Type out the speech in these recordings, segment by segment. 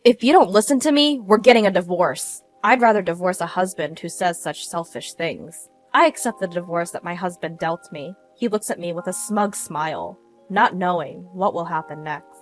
If you don't listen to me, we're getting a divorce. I'd rather divorce a husband who says such selfish things. I accept the divorce that my husband dealt me. He looks at me with a smug smile, not knowing what will happen next.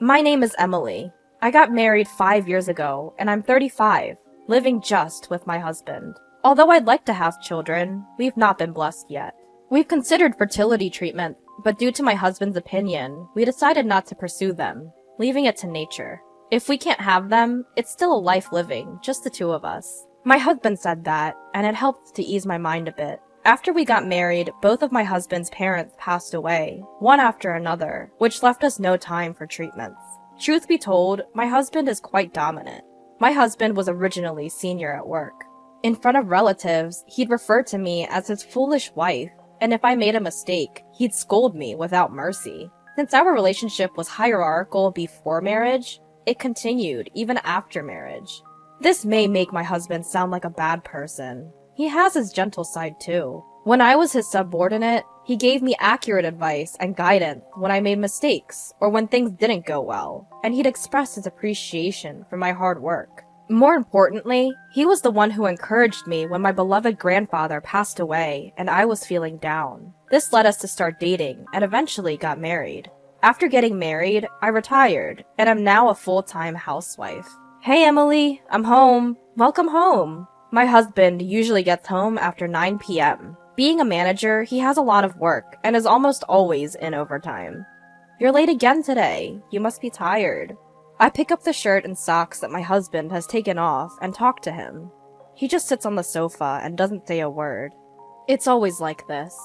My name is Emily. I got married 5 years ago, and I'm 35, living just with my husband. Although I'd like to have children, we've not been blessed yet. We've considered fertility treatment, but due to my husband's opinion, we decided not to pursue them, leaving it to nature. If we can't have them, it's still a life living, just the two of us. My husband said that, and it helped to ease my mind a bit. After we got married, both of my husband's parents passed away, one after another, which left us no time for treatments. Truth be told, my husband is quite dominant. My husband was originally senior at work. In front of relatives, he'd refer to me as his foolish wife, and if I made a mistake, he'd scold me without mercy. Since our relationship was hierarchical before marriage, it continued even after marriage. This may make my husband sound like a bad person. He has his gentle side too. When I was his subordinate, he gave me accurate advice and guidance when I made mistakes or when things didn't go well, and he'd express his appreciation for my hard work. More importantly, he was the one who encouraged me when my beloved grandfather passed away and I was feeling down. This led us to start dating and eventually got married. After getting married, I retired, and I'm now a full-time housewife. Hey Emily, I'm home. Welcome home. My husband usually gets home after 9 p.m. Being a manager, he has a lot of work and is almost always in overtime. You're late again today. You must be tired. I pick up the shirt and socks that my husband has taken off and talk to him. He just sits on the sofa and doesn't say a word. It's always like this.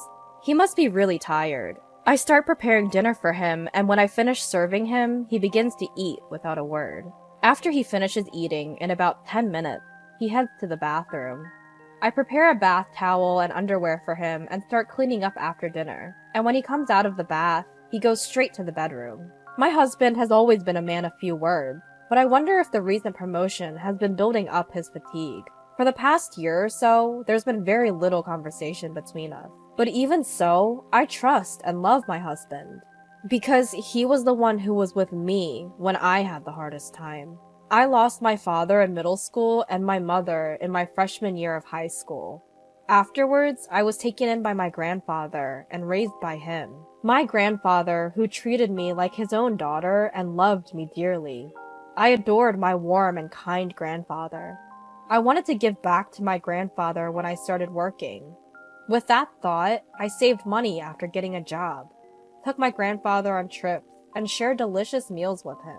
He must be really tired. I start preparing dinner for him, and when I finish serving him, he begins to eat without a word. After he finishes eating, in about 10 minutes, he heads to the bathroom. I prepare a bath towel and underwear for him and start cleaning up after dinner, and when he comes out of the bath, he goes straight to the bedroom. My husband has always been a man of few words, but I wonder if the recent promotion has been building up his fatigue. For the past year or so, there's been very little conversation between us. But even so, I trust and love my husband, because he was the one who was with me when I had the hardest time. I lost my father in middle school and my mother in my freshman year of high school. Afterwards, I was taken in by my grandfather and raised by him. My grandfather, who treated me like his own daughter and loved me dearly. I adored my warm and kind grandfather. I wanted to give back to my grandfather when I started working. With that thought, I saved money after getting a job, took my grandfather on trips, and shared delicious meals with him.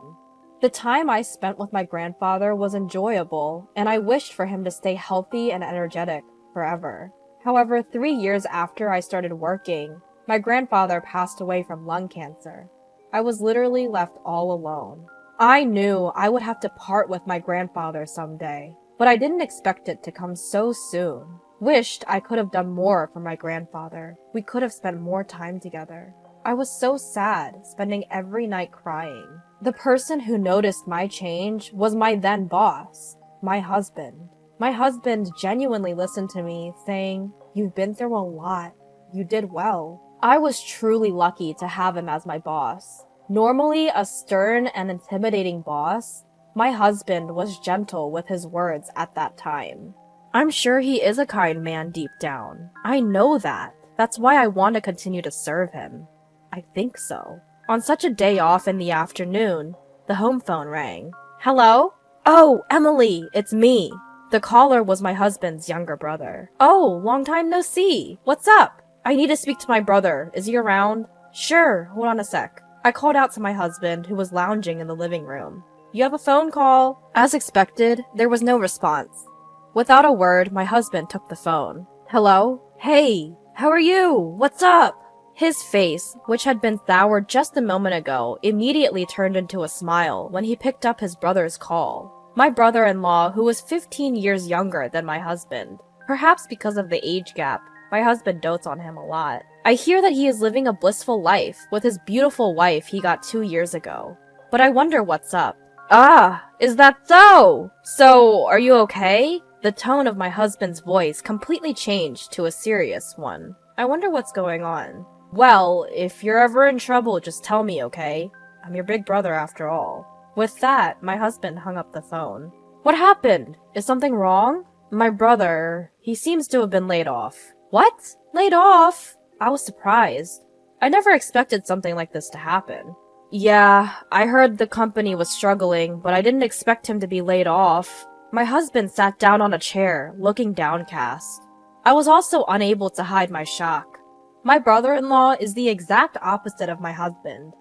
The time I spent with my grandfather was enjoyable, and I wished for him to stay healthy and energetic forever. However, 3 years after I started working, my grandfather passed away from lung cancer. I was literally left all alone. I knew I would have to part with my grandfather someday, but I didn't expect it to come so soon. Wished I could have done more for my grandfather. We could have spent more time together. I was so sad, spending every night crying. The person who noticed my change was my then boss, my husband. My husband genuinely listened to me, saying, "You've been through a lot. You did well." I was truly lucky to have him as my boss. Normally a stern and intimidating boss, my husband was gentle with his words at that time. I'm sure he is a kind man deep down. I know that. That's why I want to continue to serve him. I think so. On such a day off in the afternoon, the home phone rang. Hello? Oh, Emily, it's me. The caller was my husband's younger brother. Oh, long time no see. What's up? I need to speak to my brother. Is he around? Sure, hold on a sec. I called out to my husband, who was lounging in the living room. You have a phone call? As expected, there was no response. Without a word, my husband took the phone. Hello? Hey, how are you? What's up? His face, which had been soured just a moment ago, immediately turned into a smile when he picked up his brother's call. My brother-in-law, who was 15 years younger than my husband. Perhaps because of the age gap, my husband dotes on him a lot. I hear that he is living a blissful life with his beautiful wife he got 2 years ago. But I wonder what's up. Ah, is that so? So, are you okay? The tone of my husband's voice completely changed to a serious one. I wonder what's going on. Well, if you're ever in trouble, just tell me, okay? I'm your big brother after all. With that, my husband hung up the phone. What happened? Is something wrong? My brother, he seems to have been laid off. What? Laid off? I was surprised. I never expected something like this to happen. Yeah, I heard the company was struggling, but I didn't expect him to be laid off. My husband sat down on a chair, looking downcast. I was also unable to hide my shock. My brother-in-law is the exact opposite of my husband.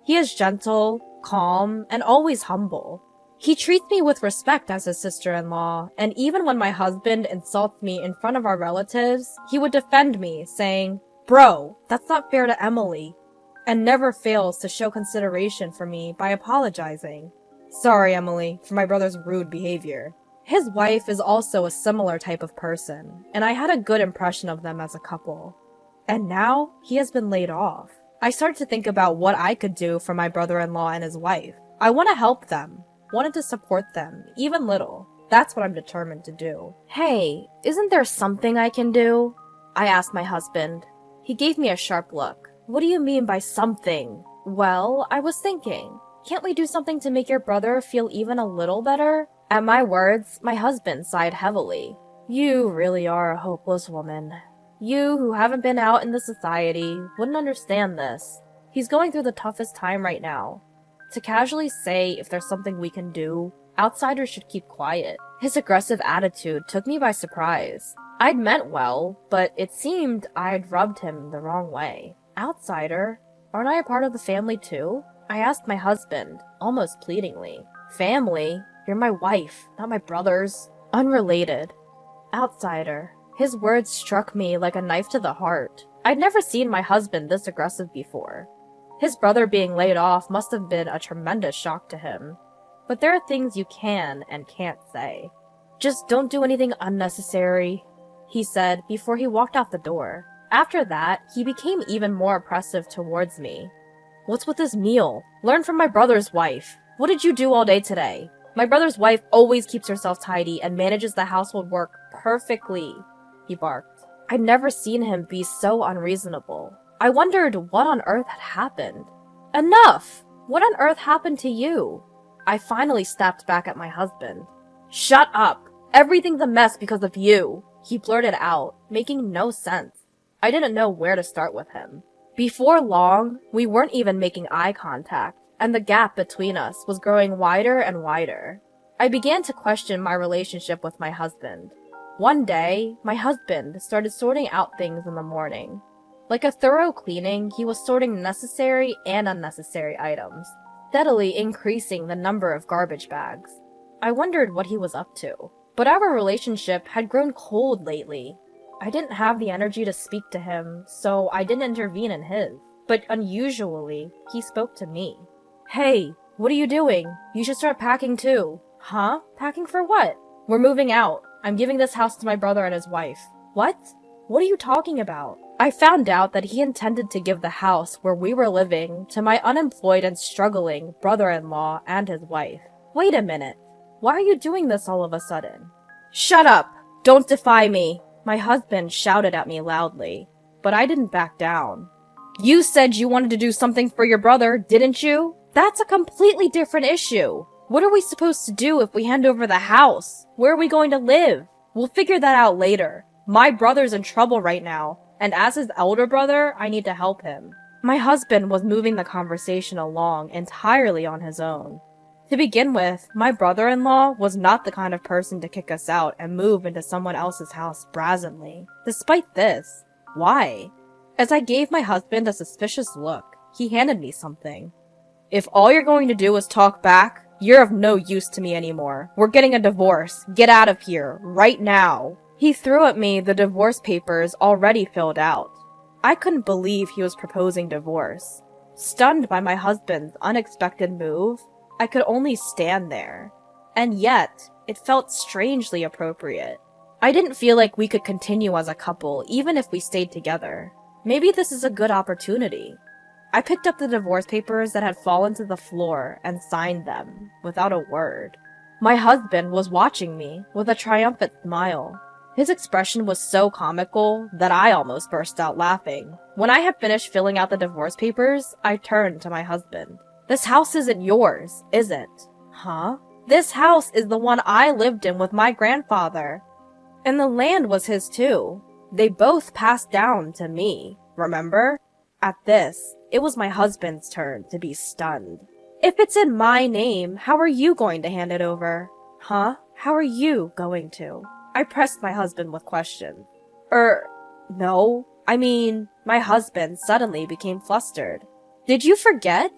He is gentle, calm, and always humble. He treats me with respect as his sister-in-law, and even when my husband insults me in front of our relatives, he would defend me, saying, "Bro, that's not fair to Emily," and never fails to show consideration for me by apologizing. Sorry, Emily, for my brother's rude behavior. His wife is also a similar type of person, and I had a good impression of them as a couple. And now, he has been laid off. I started to think about what I could do for my brother-in-law and his wife. I want to help them, wanted to support them, even little. That's what I'm determined to do. Hey, isn't there something I can do? I asked my husband. He gave me a sharp look. What do you mean by something? Well, I was thinking, can't we do something to make your brother feel even a little better? At my words, my husband sighed heavily. You really are a hopeless woman. You, who haven't been out in the society, wouldn't understand this. He's going through the toughest time right now. To casually say if there's something we can do, outsiders should keep quiet. His aggressive attitude took me by surprise. I'd meant well, but it seemed I'd rubbed him the wrong way. Outsider? Aren't I a part of the family too? I asked my husband, almost pleadingly. Family? You're my wife, not my brother's. Unrelated. Outsider. His words struck me like a knife to the heart. I'd never seen my husband this aggressive before. His brother being laid off must have been a tremendous shock to him. But there are things you can and can't say. Just don't do anything unnecessary, he said before he walked out the door. After that, he became even more oppressive towards me. What's with this meal? Learn from my brother's wife. What did you do all day today? My brother's wife always keeps herself tidy and manages the household work perfectly, he barked. I'd never seen him be so unreasonable. I wondered what on earth had happened. Enough! What on earth happened to you? I finally snapped back at my husband. Shut up! Everything's a mess because of you, he blurted out, making no sense. I didn't know where to start with him. Before long, we weren't even making eye contact, and the gap between us was growing wider and wider. I began to question my relationship with my husband. One day, my husband started sorting out things in the morning. Like a thorough cleaning, he was sorting necessary and unnecessary items, steadily increasing the number of garbage bags. I wondered what he was up to. But our relationship had grown cold lately. I didn't have the energy to speak to him, so I didn't intervene in his. But unusually, he spoke to me. Hey, what are you doing? You should start packing too. Huh? Packing for what? We're moving out. I'm giving this house to my brother and his wife. What? What are you talking about? I found out that he intended to give the house where we were living to my unemployed and struggling brother-in-law and his wife. Wait a minute. Why are you doing this all of a sudden? Shut up! Don't defy me! My husband shouted at me loudly, but I didn't back down. You said you wanted to do something for your brother, didn't you? That's a completely different issue. What are we supposed to do if we hand over the house? Where are we going to live? We'll figure that out later. My brother's in trouble right now, and as his elder brother, I need to help him. My husband was moving the conversation along entirely on his own. To begin with, my brother-in-law was not the kind of person to kick us out and move into someone else's house brazenly. Despite this, why? As I gave my husband a suspicious look, he handed me something. If all you're going to do is talk back, you're of no use to me anymore. We're getting a divorce. Get out of here, right now. He threw at me the divorce papers already filled out. I couldn't believe he was proposing divorce. Stunned by my husband's unexpected move, I could only stand there. And yet, it felt strangely appropriate. I didn't feel like we could continue as a couple, even if we stayed together. Maybe this is a good opportunity. I picked up the divorce papers that had fallen to the floor and signed them, without a word. My husband was watching me with a triumphant smile. His expression was so comical that I almost burst out laughing. When I had finished filling out the divorce papers, I turned to my husband. This house isn't yours, is it? Huh? This house is the one I lived in with my grandfather. And the land was his too. They both passed down to me, remember? At this, it was my husband's turn to be stunned. If it's in my name, how are you going to hand it over? Huh? How are you going to? I pressed my husband with questions. No. I mean, my husband suddenly became flustered. Did you forget?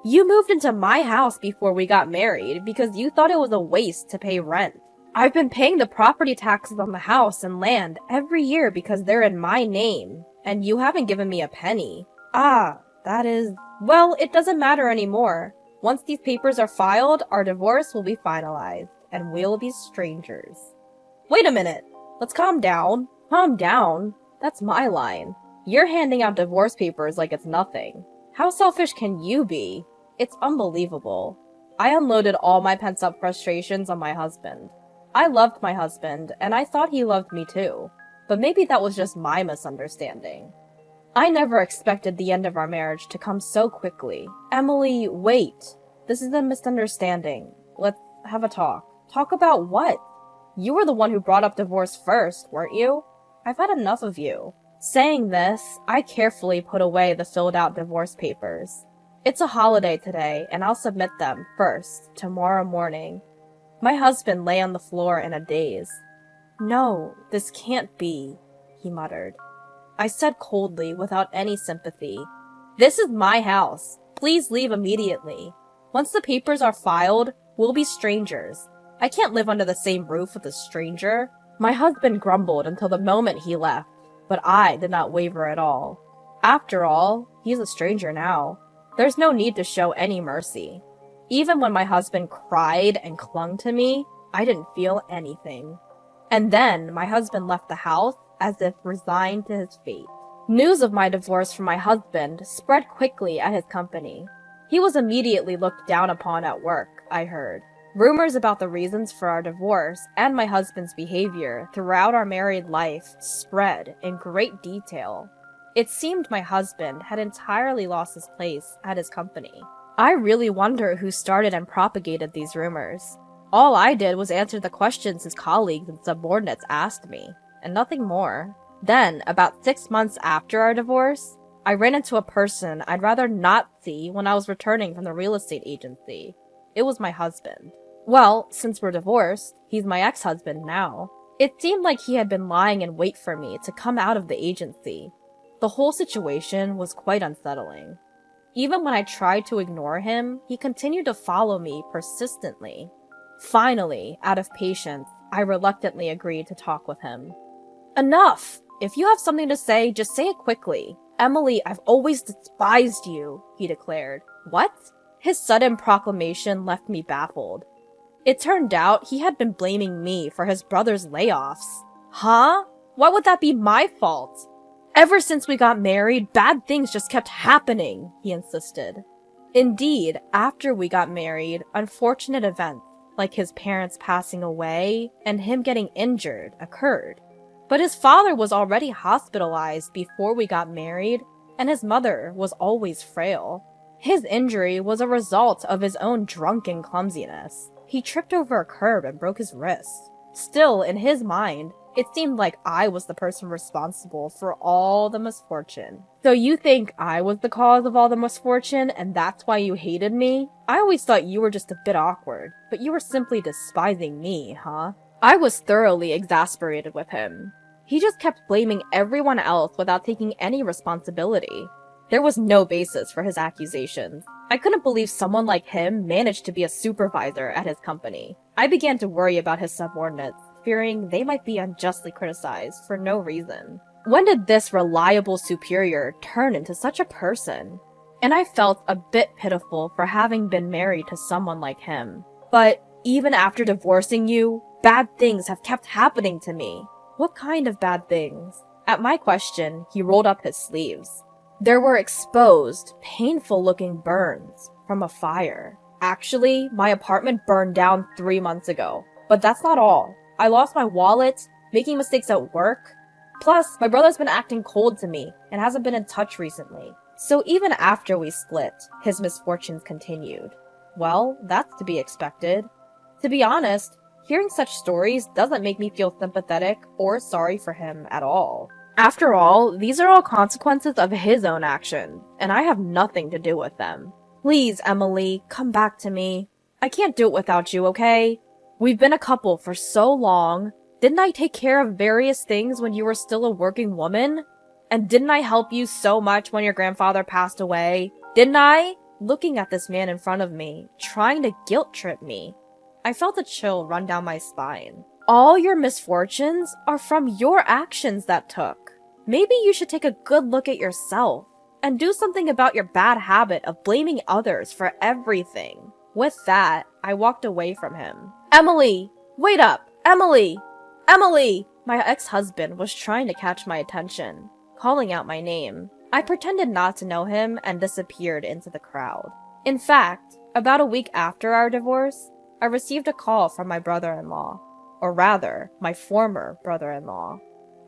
You moved into my house before we got married because you thought it was a waste to pay rent. I've been paying the property taxes on the house and land every year because they're in my name, and you haven't given me a penny. Well, it doesn't matter anymore. Once these papers are filed, our divorce will be finalized, and we'll be strangers. Wait a minute. Let's calm down. Calm down? That's my line. You're handing out divorce papers like it's nothing. How selfish can you be? It's unbelievable. I unloaded all my pent-up frustrations on my husband. I loved my husband, and I thought he loved me too. But maybe that was just my misunderstanding. I never expected the end of our marriage to come so quickly. Emily, wait. This is a misunderstanding. Let's have a talk. Talk about what? You were the one who brought up divorce first, weren't you? I've had enough of you. Saying this, I carefully put away the filled-out divorce papers. It's a holiday today, and I'll submit them first, tomorrow morning. My husband lay on the floor in a daze. No, this can't be, he muttered. I said coldly, without any sympathy, This is my house. Please leave immediately. Once the papers are filed, we'll be strangers. I can't live under the same roof with a stranger. My husband grumbled until the moment he left, but I did not waver at all. After all, he's a stranger now. There's no need to show any mercy. Even when my husband cried and clung to me, I didn't feel anything. And then my husband left the house as if resigned to his fate. News of my divorce from my husband spread quickly at his company. He was immediately looked down upon at work, I heard. Rumors about the reasons for our divorce and my husband's behavior throughout our married life spread in great detail. It seemed my husband had entirely lost his place at his company. I really wonder who started and propagated these rumors. All I did was answer the questions his colleagues and subordinates asked me, and nothing more. Then, about 6 months after our divorce, I ran into a person I'd rather not see when I was returning from the real estate agency. It was my husband. Well, since we're divorced, he's my ex-husband now. It seemed like he had been lying in wait for me to come out of the agency. The whole situation was quite unsettling. Even when I tried to ignore him, he continued to follow me persistently. Finally, out of patience, I reluctantly agreed to talk with him. Enough! If you have something to say, just say it quickly. Emily, I've always despised you, he declared. What? His sudden proclamation left me baffled. It turned out he had been blaming me for his brother's layoffs. Huh? Why would that be my fault? Ever since we got married, bad things just kept happening, he insisted. Indeed, after we got married, unfortunate events, like his parents passing away and him getting injured, occurred. But his father was already hospitalized before we got married, and his mother was always frail. His injury was a result of his own drunken clumsiness. He tripped over a curb and broke his wrist. Still, in his mind, it seemed like I was the person responsible for all the misfortune. So you think I was the cause of all the misfortune, and that's why you hated me? I always thought you were just a bit awkward, but you were simply despising me, huh? I was thoroughly exasperated with him. He just kept blaming everyone else without taking any responsibility. There was no basis for his accusations. I couldn't believe someone like him managed to be a supervisor at his company. I began to worry about his subordinates, fearing they might be unjustly criticized for no reason. When did this reliable superior turn into such a person? And I felt a bit pitiful for having been married to someone like him. But even after divorcing you, bad things have kept happening to me. What kind of bad things? At my question, he rolled up his sleeves. There were exposed, painful-looking burns from a fire. Actually, my apartment burned down 3 months ago. But that's not all. I lost my wallet, making mistakes at work. Plus, my brother's been acting cold to me and hasn't been in touch recently. So even after we split, his misfortunes continued. Well, that's to be expected. To be honest, hearing such stories doesn't make me feel sympathetic or sorry for him at all. After all, these are all consequences of his own actions, and I have nothing to do with them. Please, Emily, come back to me. I can't do it without you, okay? We've been a couple for so long. Didn't I take care of various things when you were still a working woman? And didn't I help you so much when your grandfather passed away? Didn't I? Looking at this man in front of me, trying to guilt trip me. I felt a chill run down my spine. All your misfortunes are from your actions that took. Maybe you should take a good look at yourself and do something about your bad habit of blaming others for everything. With that, I walked away from him. Emily! Wait up! Emily! Emily! My ex-husband was trying to catch my attention, calling out my name. I pretended not to know him and disappeared into the crowd. In fact, about a week after our divorce, I received a call from my brother-in-law. Or rather, my former brother-in-law.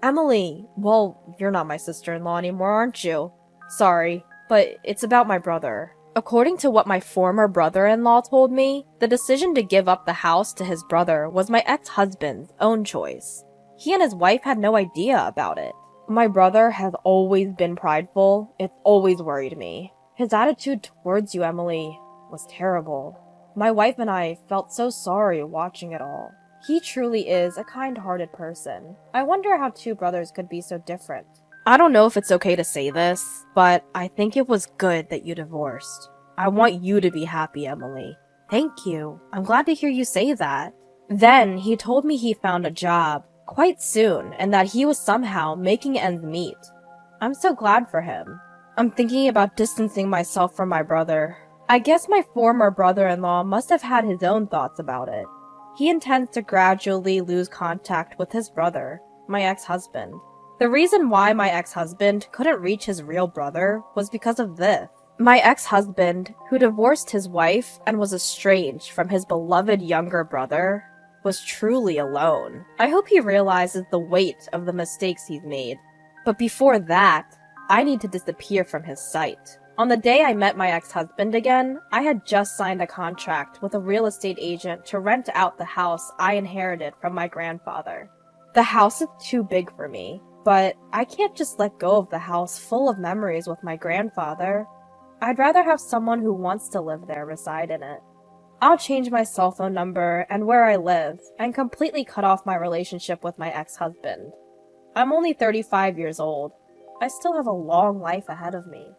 Emily, well, you're not my sister-in-law anymore, aren't you? Sorry, but it's about my brother. According to what my former brother-in-law told me, the decision to give up the house to his brother was my ex-husband's own choice. He and his wife had no idea about it. My brother has always been prideful. It's always worried me. His attitude towards you, Emily, was terrible. My wife and I felt so sorry watching it all. He truly is a kind-hearted person. I wonder how two brothers could be so different. I don't know if it's okay to say this, but I think it was good that you divorced. I want you to be happy, Emily. Thank you. I'm glad to hear you say that. Then he told me he found a job quite soon and that he was somehow making ends meet. I'm so glad for him. I'm thinking about distancing myself from my brother. I guess my former brother-in-law must have had his own thoughts about it. He intends to gradually lose contact with his brother, my ex-husband. The reason why my ex-husband couldn't reach his real brother was because of this. My ex-husband, who divorced his wife and was estranged from his beloved younger brother, was truly alone. I hope he realizes the weight of the mistakes he's made. But before that, I need to disappear from his sight. On the day I met my ex-husband again, I had just signed a contract with a real estate agent to rent out the house I inherited from my grandfather. The house is too big for me, but I can't just let go of the house full of memories with my grandfather. I'd rather have someone who wants to live there reside in it. I'll change my cell phone number and where I live, and completely cut off my relationship with my ex-husband. I'm only 35 years old. I still have a long life ahead of me.